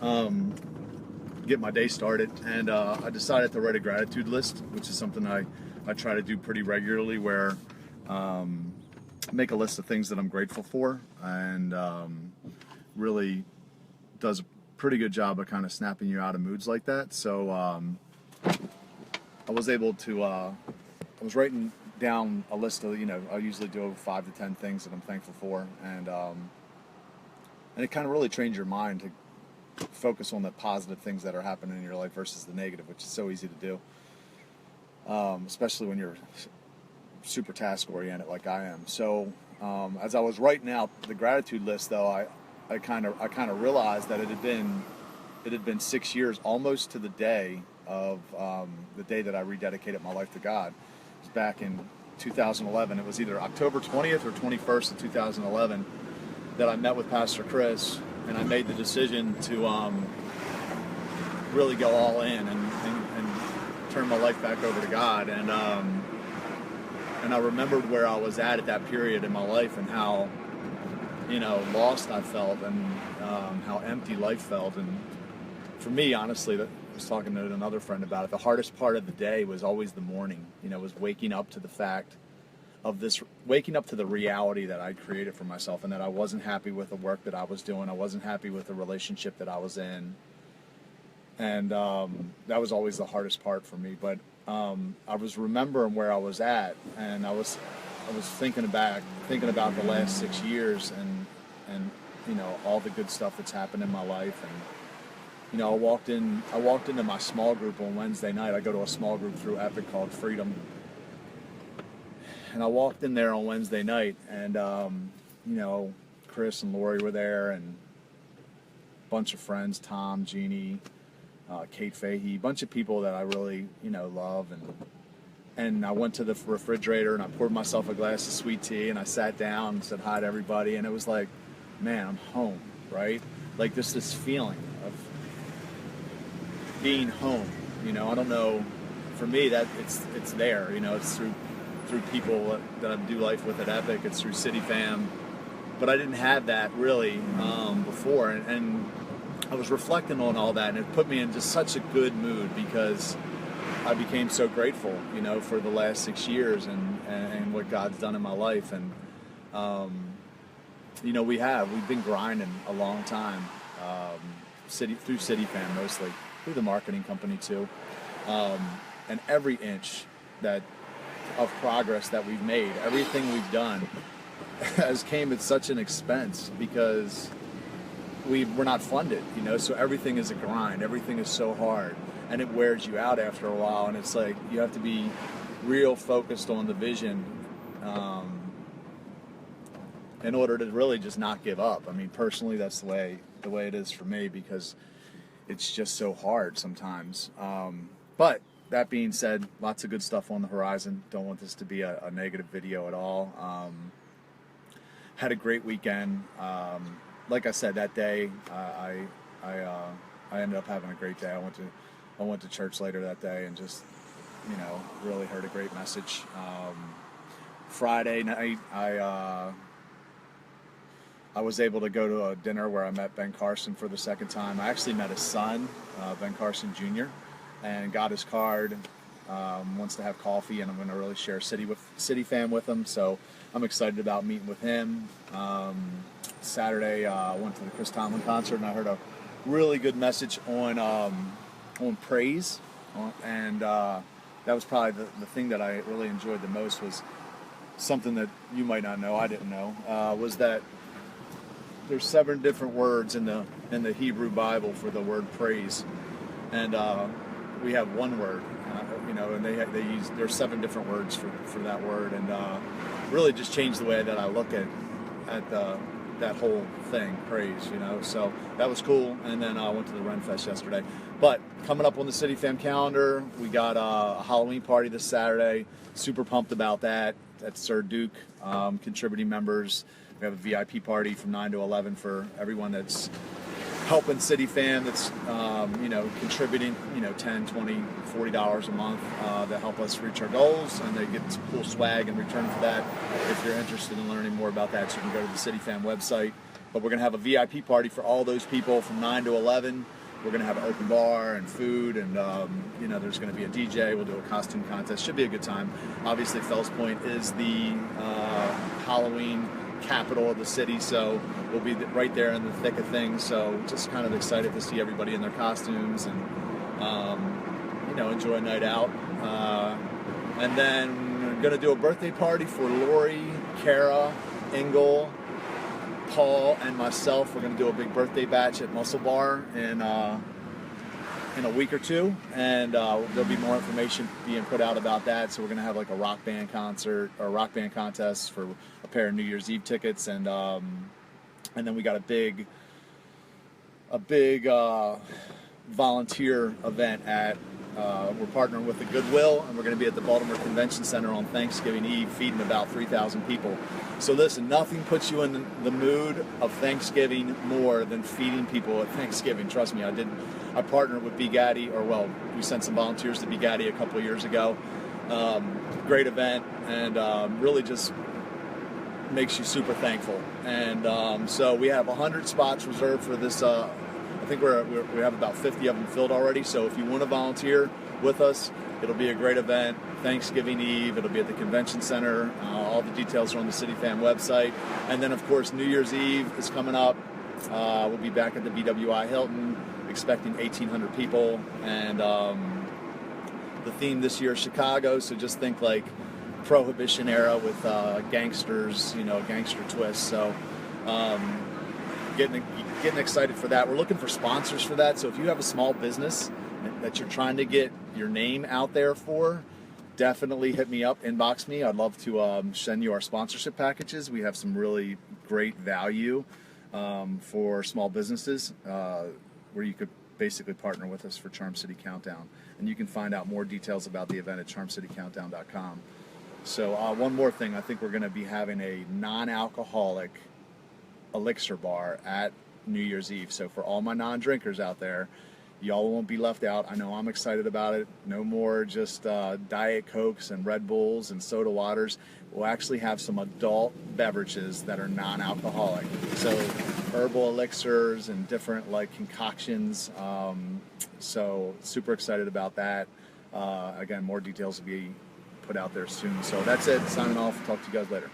get my day started, and I decided to write a gratitude list, which is something I try to do pretty regularly, where I make a list of things that I'm grateful for, and really does a pretty good job of kind of snapping you out of moods like that. So I was able to, I was writing down a list of, I usually do 5 to 10 things that I'm thankful for, and it kind of really trains your mind to focus on the positive things that are happening in your life versus the negative, which is so easy to do, especially when you're super task oriented like I am. So as I was writing out the gratitude list, though, I kind of realized that it had been 6 years almost to the day of the day that I rededicated my life to God. It was back in 2011. It was either October 20th or 21st of 2011 that I met with Pastor Chris, and I made the decision to really go all in and turn my life back over to God. And I remembered where I was at that period in my life, and how lost I felt, and how empty life felt. And for me, honestly, I was talking to another friend about it, the hardest part of the day was always the morning. Was waking up to the fact of this, waking up to the reality that I created for myself, and that I wasn't happy with the work that I was doing. I wasn't happy with the relationship that I was in, and that was always the hardest part for me. But I was remembering where I was at, and I was thinking about the last 6 years, and all the good stuff that's happened in my life. And I walked into my small group on Wednesday night. I go to a small group through Epic called Freedom. And I walked in there on Wednesday night, and Chris and Lori were there, and a bunch of friends, Tom, Jeannie, Kate Fahey, a bunch of people that I really love. And I went to the refrigerator, and I poured myself a glass of sweet tea, and I sat down and said hi to everybody, and it was like, man, I'm home, right? Like this feeling of being home. I don't know, for me that it's there. It's through people that I do life with at Epic. It's through City Fam, but I didn't have that really before, and I was reflecting on all that, and it put me in just such a good mood, because I became so grateful, for the last 6 years and what God's done in my life. And we've been grinding a long time, through City Fam, mostly through the marketing company too, and every inch of progress that we've made, everything we've done has came at such an expense, because we're not funded, so everything is a grind, everything is so hard, and it wears you out after a while. And it's like you have to be real focused on the vision in order to really just not give up. I mean, personally, that's the way it is for me, because it's just so hard sometimes. But that being said, lots of good stuff on the horizon. Don't want this to be a negative video at all. Had a great weekend. Like I said, that day, I ended up having a great day. I went to church later that day, and just, really heard a great message. Friday night, I was able to go to a dinner where I met Ben Carson for the second time. I actually met his son, Ben Carson Jr., and got his card. Wants to have coffee, and I'm going to really share City Fam with him. So I'm excited about meeting with him. Saturday, I went to the Chris Tomlin concert, and I heard a really good message on praise, and that was probably the thing that I really enjoyed the most. Was something that you might not know, I didn't know, was that there's 7 different words in the Hebrew Bible for the word praise, and we have one word, and there's 7 different words for that word, and really just changed the way that I look at that whole thing, praise, so that was cool. And then I went to the Ren Fest yesterday. But coming up on the City Fam calendar, we got a Halloween party this Saturday. Super pumped about that. That's Sir Duke, contributing members. We have a VIP party from 9 to 11 for everyone that's helping City Fam, that's contributing $10, $20, $40 a month to help us reach our goals, and they get cool swag in return for that. If you're interested in learning more about that, you can go to the City Fam website But we're going to have a VIP party for all those people from 9 to 11. We're going to have an open bar and food, and you know, there's going to be a DJ. We'll do a costume contest. Should be a good time. Obviously, Fells Point is the Halloween capital of the city, so we'll be right there in the thick of things. So just kind of excited to see everybody in their costumes and you know, enjoy a night out. And then we're going to do a birthday party for Lori, Kara, Engel, Paul, and myself. We're going to do a big birthday batch at Muscle Bar in a week or two, and there'll be more information being put out about that. So we're going to have like a rock band concert or a rock band contest for a pair of New Year's Eve tickets, and then we got a big volunteer event at. We're partnering with the Goodwill, and we're going to be at the Baltimore Convention Center on Thanksgiving Eve, feeding about 3,000 people. So listen, nothing puts you in the mood of Thanksgiving more than feeding people at Thanksgiving. Trust me, I partnered with BGADI, or well, we sent some volunteers to BGADI a couple of years ago. Great event, and really just makes you super thankful. And so we have 100 spots reserved for this. I think we have about 50 of them filled already. So if you want to volunteer with us, it'll be a great event. Thanksgiving Eve, it'll be at the Convention Center. All the details are on the CityFam website. And then, of course, New Year's Eve is coming up. We'll be back at the BWI Hilton, expecting 1,800 people. And the theme this year is Chicago, so just think like Prohibition era with gangsters, you know, gangster twists. So getting excited for that. We're looking for sponsors for that. So if you have a small business that you're trying to get your name out there for, definitely hit me up, inbox me. I'd love to send you our sponsorship packages. We have some really great value for small businesses where you could basically partner with us for Charm City Countdown. And you can find out more details about the event at charmcitycountdown.com. So one more thing, I think we're going to be having a non-alcoholic elixir bar at New Year's Eve. So for all my non-drinkers out there, y'all won't be left out. I know I'm excited about it. No more just Diet Cokes and Red Bulls and soda waters. We'll actually have some adult beverages that are non-alcoholic. So herbal elixirs and different like concoctions. So super excited about that. Again, more details will be put out there soon. So that's it. Signing off. Talk to you guys later.